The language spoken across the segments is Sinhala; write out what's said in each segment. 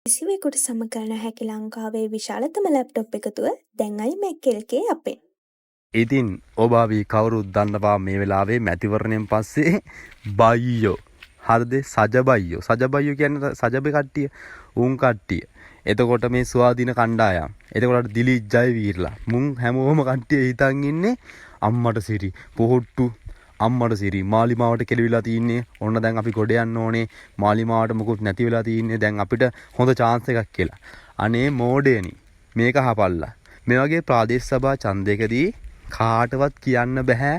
කිසිවෙකුට සමකරන හැකි ලංකාවේ විශාලතම ලැප්ටොප් එකතුව දැන් iMac එකේ අපෙන්. ඉතින් ඔබ අපි කවුරුත් දන්නවා මේ වෙලාවේ මැතිවරණයෙන් පස්සේ බයියෝ හරිද සජබයියෝ කියන්නේ සජබේ කට්ටිය උන් කට්ටිය. එතකොට මේ ස්වාධීන කණ්ඩායම්. එතකොට දිලීප් ජයවීරලා මුන් හැමෝම කට්ටිය හිතන් ඉන්නේ අම්මට සිරි පොහොට්ටු අම්මට සිරි මාලිමාවට කෙලවිලා තින්නේ. ඔන්න දැන් අපි ගොඩ යන්න ඕනේ. මාලිමාවට මොකුත් නැති වෙලා තින්නේ. දැන් අපිට හොඳ chance එකක් කියලා. අනේ මෝඩේනි මේක හපල්ලා. මේ වගේ ප්‍රාදේශ සභා ඡන්දයකදී කාටවත් කියන්න බෑ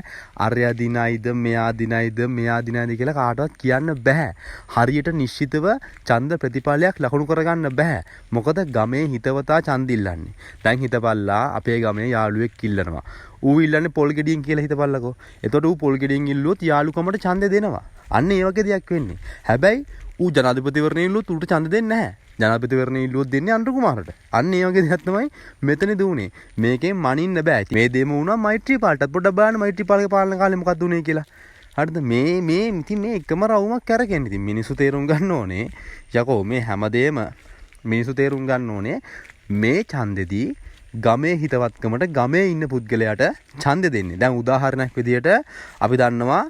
අරයා දිනයිද මෙයා දිනයිද කියලා කාටවත් කියන්න බෑ. හරියට නිශ්චිතව ඡන්ද ප්‍රතිඵලයක් ලකුණු කරගන්න බෑ. මොකද ගමේ හිතවතා ඡන්ද ඉල්ලන්නේ. දැන් හිතපල්ලා අපේ ගමේ යාළුවෙක් ඉල්ලනවා. ඌ ඉල්ලන්නේ පොල් ගෙඩියෙන් කියලා හිතපල්ලකෝ. එතකොට ඌ පොල් ගෙඩියෙන් ඉල්ලුවොත් යාළුකමට ඡන්ද දෙනවා. අන්න ඒ වගේ දෙයක් වෙන්නේ. හැබැයි ඌ ජනාධිපතිවරණය ඉල්ලුවොත් ඌට ඡන්ද දෙන්නේ නැහැ. ජනාධිපතිවරණය ඉල්ලුවොත් දෙන්නේ අනුර කුමාරට. අන්න ඒ වගේ දෙයක් තමයි මෙතනදී උනේ. මේකෙන් මනින්න බෑ. මේ දෙම වුණා මෛත්‍රීපාලට. පොඩ්ඩක් බලන්න මෛත්‍රීපාලගේ පාලන කාලේ මොකක්ද උනේ කියලා. හරිද? ඉතින් මේ එකම රවුමක් කරගෙන ඉතින් මිනිස්සු තේරුම් ගන්න ඕනේ. යකෝ මේ හැමදේම මිනිස්සු තේරුම් ගන්න ඕනේ. මේ ඡන්දෙදී ගමේ හිතවත්කමට ගමේ ඉන්න පුද්ගලයාට ඡන්දෙ දෙන්නේ. දැන් උදාහරණයක් විදියට අපි දන්නවා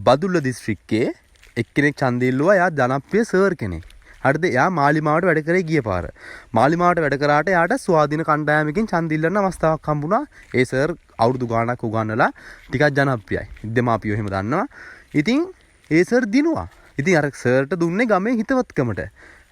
බදුල්ල දිස්ත්‍රික්කයේ එක්කෙනෙක් ඡන්දෙ ඉල්ලුවා. එයා ජනප්‍රිය සර් කෙනෙක්. හරිද? එයා මාලිමාවට වැඩ කරේ ගිය පාර. මාලිමාවට වැඩ කරාට එයාට ස්වාධීන කණ්ඩායමකින් ඡන්ද ඉල්ලන්න අවස්ථාවක් හම්බුණා. ඒ සර් අවුරුදු ගාණක් උගන්වලා ටිකක් ජනප්‍රියයි. දෙමාපියෝ එහෙම දන්නවා. ඉතින් ඒ සර් දිනුවා. ඉතින් අර සර්ට දුන්නේ ගමේ හිතවත්කමට.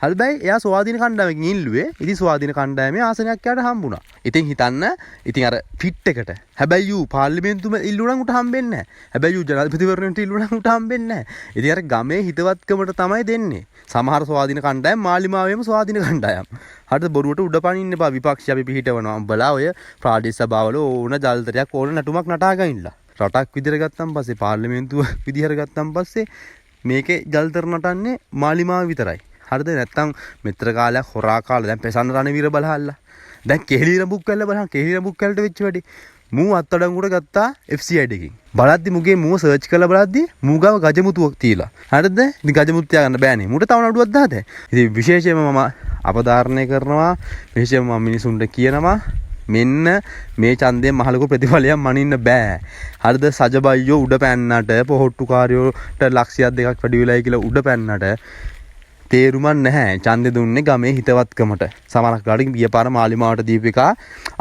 හැබැයි එයා ස්වාධීන කණ්ඩායමකින් ඉල්ලුවේ. ඉතින් ස්වාධීන කණ්ඩායමේ ආසනයක් එයාට හම්බුණා. ඉතින් හිතන්න ඉතින් අර ෆිට් එකට. හැබැයි ඌ පාර්ලිමේන්තුවේ ඉල්ලුණා උට හම්බෙන්නේ නැහැ. හැබැයි ඌ ජනාධිපතිවරණයට ඉල්ලුණා උට හම්බෙන්නේ නැහැ. ඉතින් අර ගමේ හිතවත්කමට තමයි දෙන්නේ. සමහර ස්වාධීන කණ්ඩායම් මාලිමාවෙම ස්වාධීන කණ්ඩායම්. හරිද? බොරුවට උඩ පනින්න එපා. විපක්ෂය අපි පිහිටවනවා. උඹලා ඔය ප්‍රාදේශ සභාවල ඕන ජල්තරයක් ඕන නටුමක් නටා ගන්නilla. රටක් විදිහට ගත්තන් පස්සේ පාර්ලිමේන්තුව විදිහට ගත්තන් පස්සේ මේකේ ජල්තර නටන්නේ මාලිමාව විතරයි. හරිද? නැත්තම් මෙතර කාලයක් හොරා කාලා දැන් පෙසන්න රණවීර බලහල්ලා. දැන් කෙහෙලි රඹුක් කැල්ල බලහන්. කෙහෙලි රඹුක් කැල්ලට වෙච්ච වැඩි. මූ අත්අඩංගුවට ගත්තා FCID එකකින්. බලද්දි මුගේ මූව සර්ච් කරලා බලද්දි මූ ගාව ගජමුතුවක් තියලා. හරිද? ඉතින් ගජමුතු තියාගන්න බෑනේ. මූට තව නඩුවක් දාද. ඉතින් විශේෂයෙන්ම මම අපදාරණය කරනවා. විශේෂයෙන්ම මම මිනිසුන්ට කියනවා මෙන්න මේ ඡන්දයෙන් මහලුකු ප්‍රතිඵලයක් මනින්න බෑ. හරිද? සජබයියෝ උඩ පැන්නට පොහොට්ටුකාරයෝට ලක්ෂයක් දෙකක් වැඩි වෙලයි කියලා උඩ පැන්නට තේරුමක් නැහැ. ඡන්දෙ දුන්නේ ගමේ හිතවත්කමට. සමහරක් ගාඩින් ගියපාර මාලිමාවට දීපිකා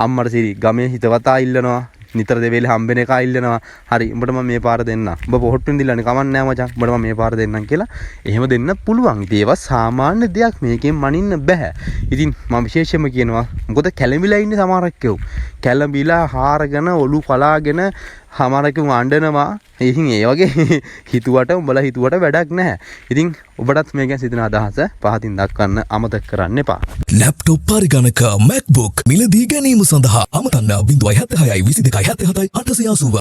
අම්මට සිරි ගමේ හිතවතා ඉල්ලනවා. නිතර දෙවෙලේ හම්බෙන එක ඉල්ලනවා. හරි උඹට මම මේ පාර දෙන්නම්. උඹ පොහොට්ටුෙන් දිල්ලන්නේ කමක් නැහැ මචං. උඹට මම මේ පාර දෙන්නම් කියලා. එහෙම දෙන්න පුළුවන්. ඉතින් ඒවා සාමාන්‍ය දෙයක්. මේකෙන් මනින්න බෑ. ඉතින් මම විශේෂයෙන්ම කියනවා මොකද කැළඹිලා ඉන්නේ සමහරක් කෙව්. කැළඹිලා හාරගෙන ඔලු පලාගෙන හමාරකම අඬනවා. ඉතින් ඒ වගේ හිතුවට උඹලා හිතුවට වැඩක් නැහැ. ඉතින් ඔබටත් මේ ගැන සිතන අදහස පහතින් දක්වන්න අමතක කරන්න එපා. ලැප්ටොප් පරිගණක MacBook මිලදී ගැනීම සඳහා අමතන්න 076 22 77 880